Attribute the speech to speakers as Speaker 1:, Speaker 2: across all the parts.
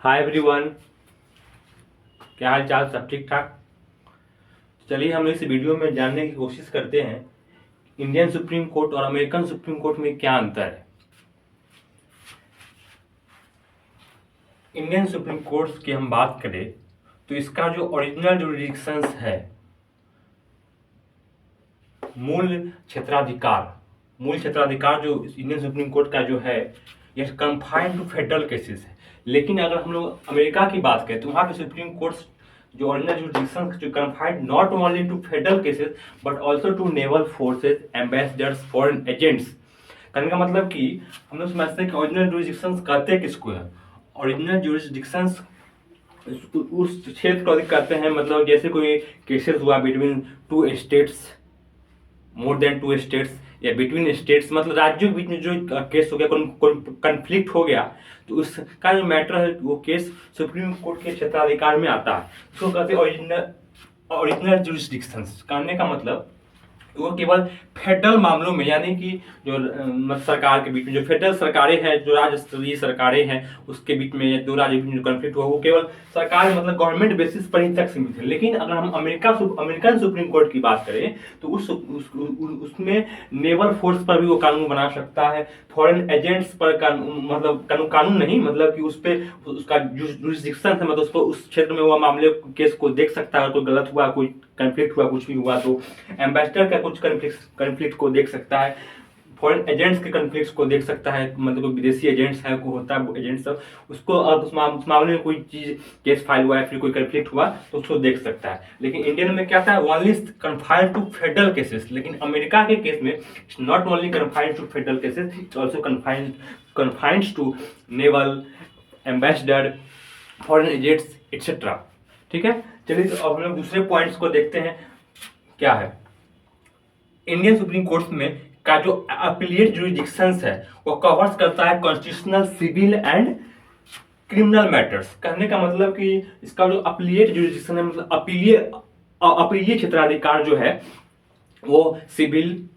Speaker 1: Hi everyone, क्या हाल चाल? सब ठीक ठाक। चलिए हम इस वीडियो में जानने की कोशिश करते हैं इंडियन सुप्रीम कोर्ट और अमेरिकन सुप्रीम कोर्ट में क्या अंतर है। इंडियन सुप्रीम कोर्ट की हम बात करें तो इसका जो ओरिजिनल जुरिडिक्शंस है, मूल क्षेत्राधिकार मूल क्षेत्राधिकार जो इंडियन सुप्रीम कोर्ट का जो है, यह कन्फाइंड टू फेडरल केसेस है। लेकिन अगर हम लोग अमेरिका की बात करें तो वहाँ के सुप्रीम कोर्ट जो ओरिजिनल जुरिडिक्शन जो confined not only to federal cases but also to naval forces, ambassadors, foreign agents. कहने का मतलब कि हम लोग समझते हैं कि ओरिजिनल जुरिडिक्शन कहते किसको है। ओरिजिनल जुरिडिक्शन उस क्षेत्र को अधिक कहते हैं, मतलब जैसे कोई केसेस हुआ between two states, more than two states, या बिटवीन स्टेट्स, मतलब राज्यों के बीच में जो केस हो गया, कॉन्फ्लिक्ट हो गया, तो उसका जो मैटर है वो केस सुप्रीम कोर्ट के क्षेत्राधिकार में आता है। उसको कहते हैं ओरिजिनल जुरिस्डिक्शंस। कहने का मतलब वो केवल फेडरल मामलों में, यानी कि जो सरकार के बीच में जो फेडरल सरकारें हैं, जो राज्य स्तरीय सरकारें हैं, उसके बीच में दो राज्यों के बीच में कॉन्फ्लिक्ट हुआ, वो केवल सरकार मतलब गवर्नमेंट बेसिस पर ही तक सीमित है। लेकिन अगर हम अमेरिकन सुप्रीम कोर्ट की बात करें तो उसमें नेवल फोर्स पर भी वो कानून बना सकता है, फॉरेन एजेंट्स पर मतलब कानून नहीं, मतलब कि उस पर उसका जुरिस्डिक्शन है, मतलब उसको उस क्षेत्र में वो मामले केस को देख सकता है। कोई गलत हुआ, कोई कन्फ्लिक्ट हुआ, कुछ भी हुआ तो एम्बेसडर का कुछ कन्फ्लिक्ट को देख सकता है, फॉरेन एजेंट्स के कन्फ्लिक्ट को देख सकता है, मतलब कोई विदेशी एजेंट्स है, को होता है एजेंट सब, उसको उस मामले में कोई चीज केस फाइल हुआ है, फिर कोई कन्फ्लिक्ट हुआ तो उसको देख सकता है। लेकिन इंडियन में क्या था, only confined to federal cases. लेकिन अमेरिका के केस में it's not only confined to federal cases, it's also confined to naval, ambassador, foreign agents etcetera. ठीक है, चलिए तो अब हम लोग दूसरे पॉइंट्स को देखते हैं क्या है। इंडियन सुप्रीम कोर्ट में का जो अपीलिएट जुरिडिक्शंस है वो कवर्स करता है constitutional, civil and criminal matters. कहने का मतलब कि इसका जो अपीलिएट जुरिडिक्शन है, मतलब अपीलीय क्षेत्राधिकार जो है वो सिविल,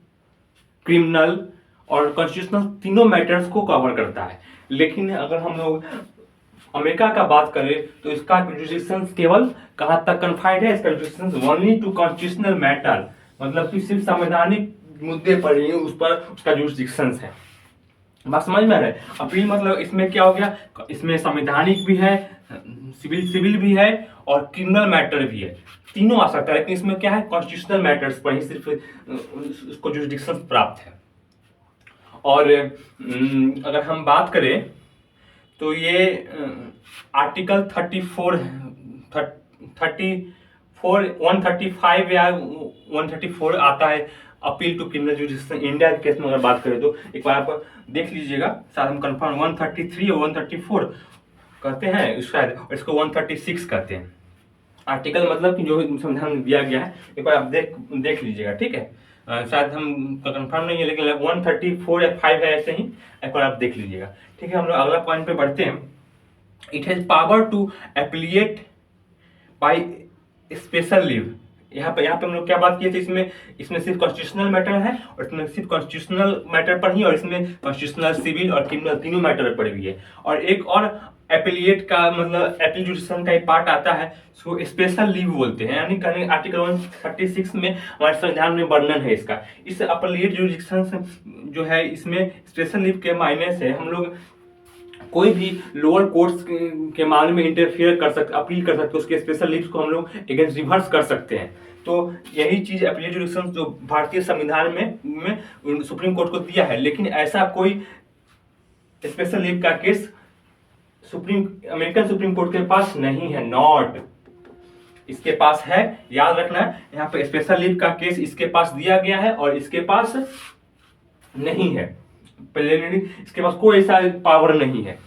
Speaker 1: क्रिमिनल और कॉन्स्टिट्यूशनल तीनों मैटर्स को कवर करता है। लेकिन अगर हम लोग अमेरिका का बात करें तो इसका जुरिडिक्शन केवल कहां तक कन्फाइंड है, इसका jurisdiction only to constitutional matter, मतलब कि सिर्फ संवैधानिक मुद्दे पर ही उस पर उसका जुरिडिक्शन है। बात समझ में आ रहा है? अपील मतलब इसमें क्या हो गया, इसमें संवैधानिक भी है, सिविल भी है और क्रिमिनल मैटर भी है, तीनों आ सकता है। लेकिन इसमें क्या है, कॉन्स्टिट्यूशनल मैटर्स पर ही सिर्फ उसको जुरिडिक्शन प्राप्त है। और अगर हम बात करें तो ये आर्टिकल 135 या 134 आता है, appeal to criminal jurisdiction. India के केस में अगर बात करें तो एक बार आप देख लीजिएगा, शायद हम कंफर्म 133 और 134 कहते हैं शायद, और इसको 136 कहते हैं। आर्टिकल मतलब कि जो संविधान में दिया गया है, एक बार आप देख लीजिएगा, ठीक है। शायद हम कंफर्म नहीं है, लेकिन 134 या 5 है, ऐसे ही एक बार आप देख लीजिएगा, ठीक है। हम लोग अगला पॉइंट पे बढ़ते हैं। It has power to appellate by special leave. यहाँ पे हम लोग क्या बात किए थे, इसमें सिर्फ कॉन्स्टिट्यूशनल मैटर है, और इसमें सिर्फ कॉन्स्टिट्यूशनल मैटर पर ही, और इसमें कॉन्स्टिट्यूशनल, सिविल और क्रिमिनल तीनों मैटर पर भी है। और एक और एपिलिएट का मतलब एपील जुडिक्शन का एक पार्ट आता है, उसको स्पेशल लीव बोलते हैं, यानी कहने आर्टिकल 136 में हमारे संविधान में वर्णन है इसका। इस एपिलिएट जुडिक्शन जो है, इसमें स्पेशल लीव के मायने से हम लोग कोई भी लोअर कोर्ट्स के मामले में इंटरफियर कर सकते, अपील कर सकते, उसके स्पेशल लीव्स को हम लोग अगेंस्ट रिवर्स कर सकते हैं। तो यही चीज एपीलेट जुडिक्शन जो भारतीय संविधान में सुप्रीम कोर्ट को दिया है। लेकिन ऐसा कोई स्पेशल लीव का केस अमेरिकन सुप्रीम कोर्ट के पास नहीं है, नॉट। इसके पास है, याद रखना है, यहाँ पे स्पेशल लीव का केस इसके पास दिया गया है और इसके पास नहीं है। इसके पास कोई ऐसा पावर नहीं है,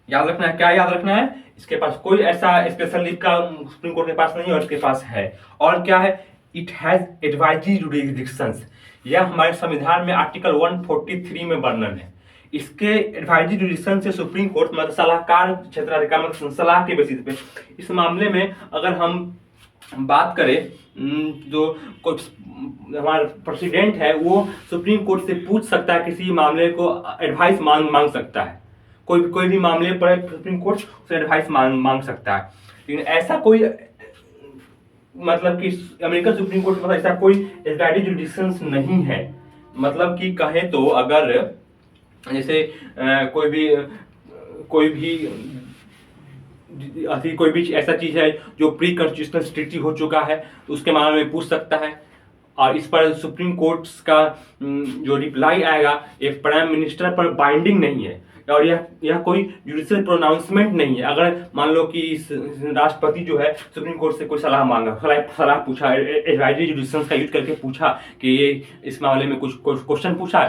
Speaker 1: याद रखना है। क्या याद रखना है, इसके पास कोई ऐसा स्पेशल लीव का सुप्रीम कोर्ट के पास नहीं है, और इसके पास है। और क्या है, इट हैज एडवाइजरी जुरिडिक्शंस। यह हमारे संविधान में आर्टिकल 143 में वर्णन है। इसके एडवाइजरी जुरिडिक्शन से सुप्रीम कोर्ट मतलब सलाहकार क्षेत्राधिकार, मतलब सलाह के बेसिस पे इस मामले में अगर हम बात करें, जो कुछ हमारा प्रेसिडेंट है वो सुप्रीम कोर्ट से पूछ सकता है, किसी मामले को एडवाइस मांग सकता है, कोई भी मामले पर सुप्रीम कोर्ट उससे एडवाइस मांग सकता है। लेकिन ऐसा कोई मतलब कि अमेरिकन सुप्रीम कोर्ट मतलब ऐसा कोई एग्जैक्ट जुडिक्शंस नहीं है। मतलब कि कहें तो अगर जैसे कोई भी ऐसा चीज है जो प्री कॉन्स्टिट्यूशनल ट्रीटी हो चुका है तो उसके मामले में पूछ सकता है, और इस पर सुप्रीम कोर्ट का जो रिप्लाई आएगा ये प्राइम मिनिस्टर पर बाइंडिंग नहीं है, और यह कोई जुडिशियल प्रोनाउंसमेंट नहीं है। अगर मान लो कि राष्ट्रपति जो है सुप्रीम कोर्ट से कोई सलाह मांगा, सलाह पूछा, एडवाइजरी जुडिशंस का यूज करके पूछा कि ये इस मामले में कुछ क्वेश्चन पूछा,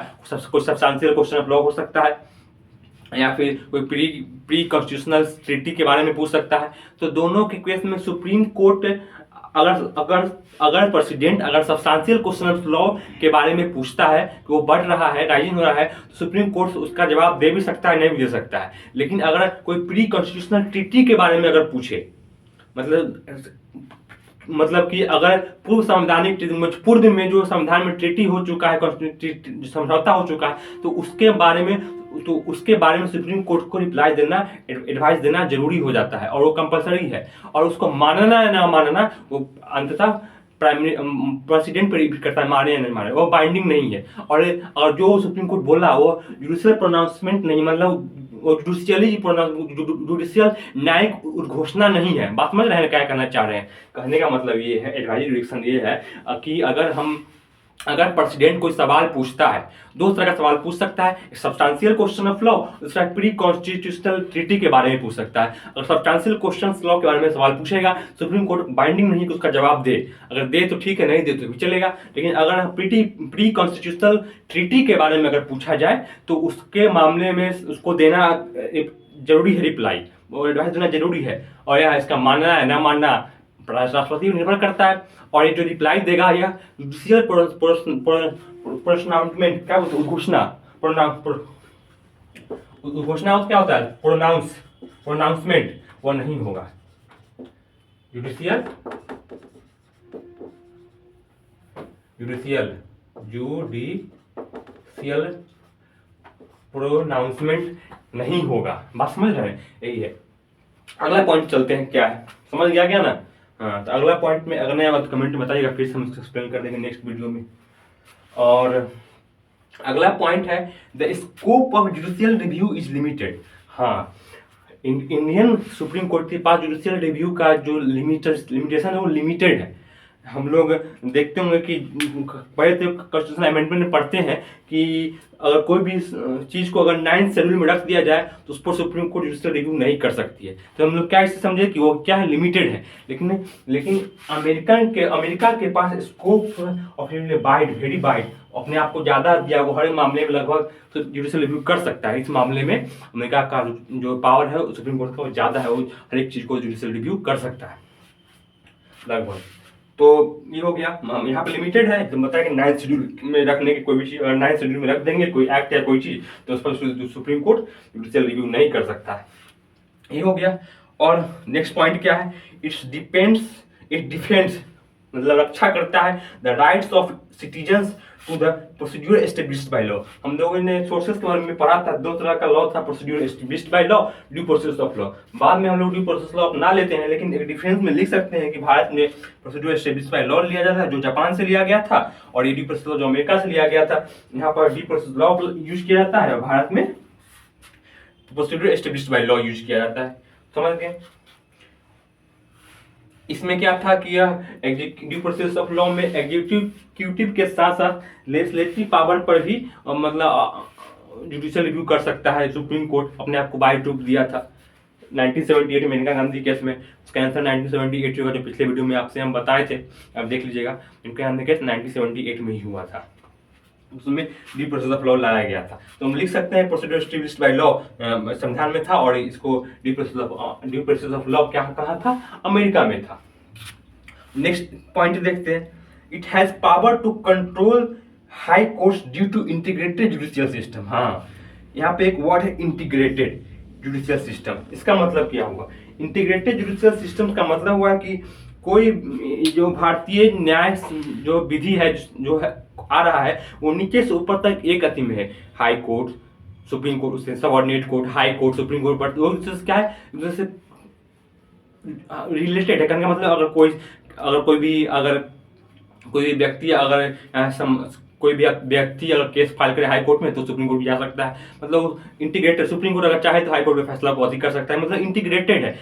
Speaker 1: कुछ सब्सटेंशियल क्वेश्चन ऑफ लॉ हो सकता है, या फिर कोई प्री कॉन्स्टिट्यूशनल ट्रीटी के बारे में पूछ सकता है, तो दोनों के केस में सुप्रीम कोर्ट अगर प्रेसिडेंट अगर सब्सटेंशियल क्वेश्चन ऑफ लॉ के बारे में पूछता है कि वो बढ़ रहा है, राइजिंग हो रहा है, तो सुप्रीम कोर्ट उसका जवाब दे भी सकता है, नहीं भी दे सकता है। लेकिन अगर कोई प्री कॉन्स्टिट्यूशनल ट्रीटी के बारे में अगर पूछे, मतलब कि अगर पूर्व में जो संविधान में ट्रीटी हो चुका है, समझौता हो चुका है, तो उसके बारे में सुप्रीम कोर्ट को रिप्लाई देना, एडवाइस देना जरूरी हो जाता है, और वो कंपलसरी है, और उसको मानना या ना मानना वो अंततः प्रेसिडेंट पर डिपेंड करता है, माने या नहीं माने, वो बाइंडिंग नहीं है। और जो सुप्रीम कोर्ट बोला वो जुडिशियल प्रोनाउंसमेंट नहीं, मतलब जुडिशियल न्यायिक उद्घोषणा नहीं है। बात समझ रहे हैं क्या कहना चाह रहे हैं? कहने का मतलब ये है, एडवाइजरी जुडिक्शन ये है कि अगर प्रेसिडेंट कोई सवाल पूछता है, दो तरह का सवाल पूछ सकता है, सब्सटेंशियल क्वेश्चन ऑफ लॉ, दूसरा प्री कॉन्स्टिट्यूशनल ट्रीटी के बारे में पूछ सकता है। अगर सब्सटेंशियल क्वेश्चन लॉ के बारे में सवाल पूछेगा, सुप्रीम कोर्ट बाइंडिंग नहीं कि उसका जवाब दे, अगर दे तो ठीक है, नहीं दे तो भी चलेगा। लेकिन अगर प्री कॉन्स्टिट्यूशनल ट्रीटी के बारे में अगर पूछा जाए तो उसके मामले में उसको देना जरूरी है, रिप्लाई और एडवाइस देना जरूरी है, और यह इसका मानना है ना मानना राष्ट्रपति पर निर्भर करता है। और ये जो रिप्लाई देगा यह जुडिशियल प्रोनाउंसमेंट, क्या होता है, उद्घोषणा, उद्घोषणा क्या होता है, प्रोनाउंसमेंट, वो नहीं होगा। जुडिशियल प्रोनाउंसमेंट नहीं होगा। बात समझ रहे हैं? यही है। अगला पॉइंट चलते हैं, क्या है, समझ गया ना? हाँ, तो अगला पॉइंट में अगर नया बात कमेंट में बताइएगा, फिर से हम एक्सप्लेन कर देंगे नेक्स्ट वीडियो में। और अगला पॉइंट है the scope of judicial review is limited. हाँ, इंडियन सुप्रीम कोर्ट के पास जुडिशियल रिव्यू का जो लिमिटेशन है वो लिमिटेड है। हम लोग देखते होंगे कि पहले तो कॉन्स्टिट्यूशनल अमेंडमेंट में पढ़ते हैं कि अगर कोई भी चीज़ को अगर 9th शेड्यूल में रख दिया जाए तो उस पर सुप्रीम कोर्ट जुडिशियल रिव्यू नहीं कर सकती है। तो हम लोग क्या इससे समझे कि वो क्या है, लिमिटेड है। लेकिन अमेरिका के पास स्कोप ऑफ वेरी वाइड, अपने आप को ज़्यादा दिया, वो हर मामले में लगभग तो जुडिशियल रिव्यू कर सकता है। इस मामले में अमेरिका का जो पावर है सुप्रीम कोर्ट का वो ज़्यादा है, वो हर एक चीज़ को जुडिशियल रिव्यू कर सकता है लगभग। तो ये हो गया, यहाँ पे लिमिटेड है। तो बताया कि 9th शेड्यूल में रखने की कोई भी चीज़, अगर 9th शेड्यूल में रख देंगे कोई एक्ट या कोई चीज़, तो उस पर सुप्रीम कोर्ट जुडिशियल रिव्यू नहीं कर सकता है। ये हो गया। और नेक्स्ट पॉइंट क्या है, इट डिफेंड्स मतलब रक्षा करता है the rights of citizens to the procedure established by law. हम लोगों ने सोर्सेस के बारे में पढ़ा था, दो तरह का लॉ था, procedure established by law, due process of law. बाद में हम लोग ड्यू प्रोसेस लॉ अपना लेते हैं, लेकिन एक डिफरेंस में लिख सकते हैं कि भारत में प्रोसीड्यूर एस्टेब्लिश्ड बाय लॉ लिया जाता है जो जापान से लिया गया था, और ये ड्यू प्रोसेस लॉ जो अमेरिका से लिया गया था। यहाँ पर ड्यू प्रोसेस लॉ यूज किया जाता है और भारत में procedure established by law use किया जाता है। समझ गए? इसमें क्या था कि यह ड्यू प्रोसेस ऑफ लॉ में एग्जीक्यूटिव के साथ साथ लेजिस्लेटिव पावर पर भी मतलब जुडिशियल रिव्यू कर सकता है। सुप्रीम कोर्ट अपने आप को बाय ट्रूथ दिया था 1978 में मेनका गांधी केस में। उसका आंसर 1978 होगा, जो पिछले वीडियो में आपसे हम बताए थे, आप देख लीजिएगा। इनका गांधी केस 1978 में ही हुआ था, उसमें ड्यू प्रोसेस ऑफ लॉ लाया गया था। तो हम लिख सकते हैं प्रोसीड्यूर एस्टेब्लिश्ड बाय लॉ संविधान में था, और इसको ड्यू प्रोसेस ऑफ लॉ क्या कहा था, अमेरिका में था। नेक्स्ट पॉइंट देखते हैं, it has power to control high courts due to integrated judicial system. हाँ, यहाँ पे एक वर्ड है इंटीग्रेटेड जुडिशियल सिस्टम। इसका मतलब क्या हुआ, इंटीग्रेटेड जुडिशियल सिस्टम का मतलब हुआ कि कोई जो भारतीय न्याय जो विधि है जो है आ रहा है वो नीचे से ऊपर तक एक गति में है। हाई कोर्ट, सुप्रीम कोर्ट, उससे subordinate court, high court, supreme court, but वो चीज़ क्या है, जैसे रिलेटेड है। कहने का मतलब अगर कोई भी व्यक्ति अगर केस फाइल करे हाई कोर्ट में तो सुप्रीम कोर्ट भी जा सकता है। मतलब इंटीग्रेटेड, सुप्रीम कोर्ट अगर चाहे तो हाई कोर्ट के फैसला को अदी कर सकता है। मतलब इंटीग्रेटेड है,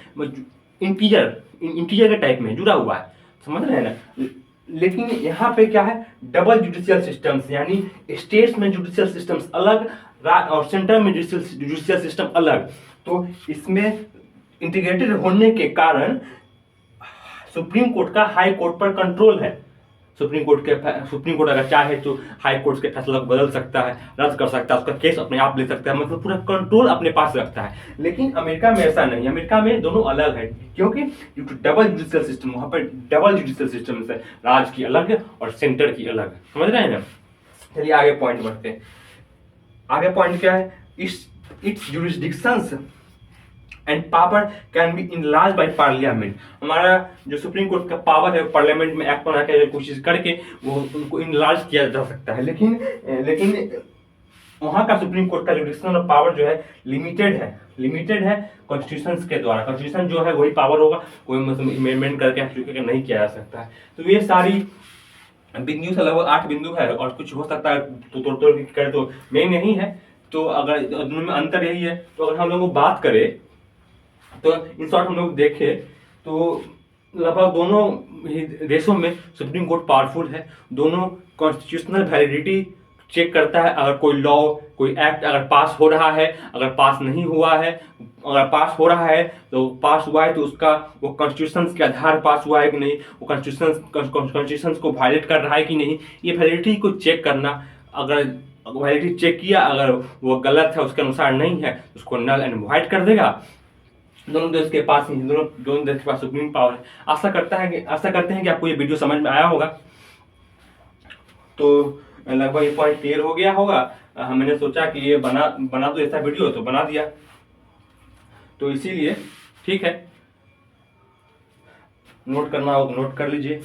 Speaker 1: इंटीरियर के टाइप में जुड़ा हुआ है, समझ रहे हैं ना। लेकिन यहाँ पे क्या है, डबल जुडिशियल सिस्टम्स, यानी स्टेट्स में जुडिशियल सिस्टम्स अलग और सेंटर में जुडिशियल सिस्टम अलग। तो इसमें इंटीग्रेटेड होने के कारण सुप्रीम कोर्ट का हाई कोर्ट पर कंट्रोल है। सुप्रीम कोर्ट अगर चाहे तो हाई कोर्ट के फैसला को बदल सकता है, रद्द कर सकता है, उसका केस अपने आप ले सकता है, मतलब पूरा कंट्रोल अपने पास रखता है। लेकिन अमेरिका में ऐसा नहीं, अमेरिका में दोनों अलग है, क्योंकि डबल जुडिशियल सिस्टम, वहाँ पर डबल जुडिशियल सिस्टम है, राज्य की अलग है और सेंटर की अलग है, समझ रहे हैं ना। चलिए आगे पॉइंट बढ़ते हैं। आगे पॉइंट क्या है, it's jurisdictions and power can be enlarge by parliament. हमारा जो सुप्रीम कोर्ट का पावर है, पार्लियामेंट में एक्ट बना के कोशिश करके वो उनको इनलार्ज किया जा सकता है। लेकिन वहाँ का सुप्रीम कोर्ट का जुडिक्शन और पावर जो है लिमिटेड है कॉन्स्टिट्यूशन के द्वारा। कॉन्स्टिट्यूशन जो है वही पावर होगा, कोई मतलब अमेंडमेंट करके नहीं किया जा सकता है। तो ये सारी बिंदु से लगभग 8 बिंदु है, और कुछ हो सकता है तो तोड़ कर तो मेन नहीं है। तो अगर दोनों में अंतर यही है, तो अगर हम लोग बात करें तो इन शॉर्ट हम लोग देखें तो लगभग दोनों ही देशों में सुप्रीम कोर्ट पावरफुल है। दोनों कॉन्स्टिट्यूशनल वैलिडिटी चेक करता है। अगर कोई लॉ, कोई एक्ट अगर पास हो रहा है, अगर पास नहीं हुआ है, अगर पास हो रहा है तो पास हुआ है तो उसका वो कॉन्स्टिट्यूशन के आधार पास हुआ है कि नहीं, वो कॉन्स्टिट्यूशन को वायलेट कर रहा है कि नहीं, ये वैलिडिटी को चेक करना। अगर वैलिडिटी चेक किया, अगर वो गलत है, उसके अनुसार नहीं है, उसको नल एंड वॉइड कर देगा। दोनों देश के पास दोनों देश के पास सुप्रीम पावर है। आशा करते हैं कि आपको ये वीडियो समझ में आया होगा। तो लगभग ये पॉइंट क्लियर हो गया होगा। मैंने सोचा कि ये बना तो ऐसा वीडियो तो बना दिया, तो इसीलिए ठीक है, नोट करना हो तो नोट कर लीजिए,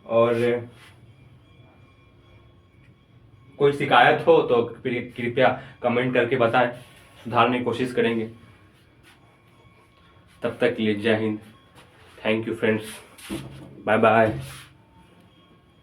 Speaker 1: और कोई शिकायत हो तो कृपया कमेंट करके बताएं, सुधारने की कोशिश करेंगे। तब तक के लिए जय हिंद, thank you friends, bye bye.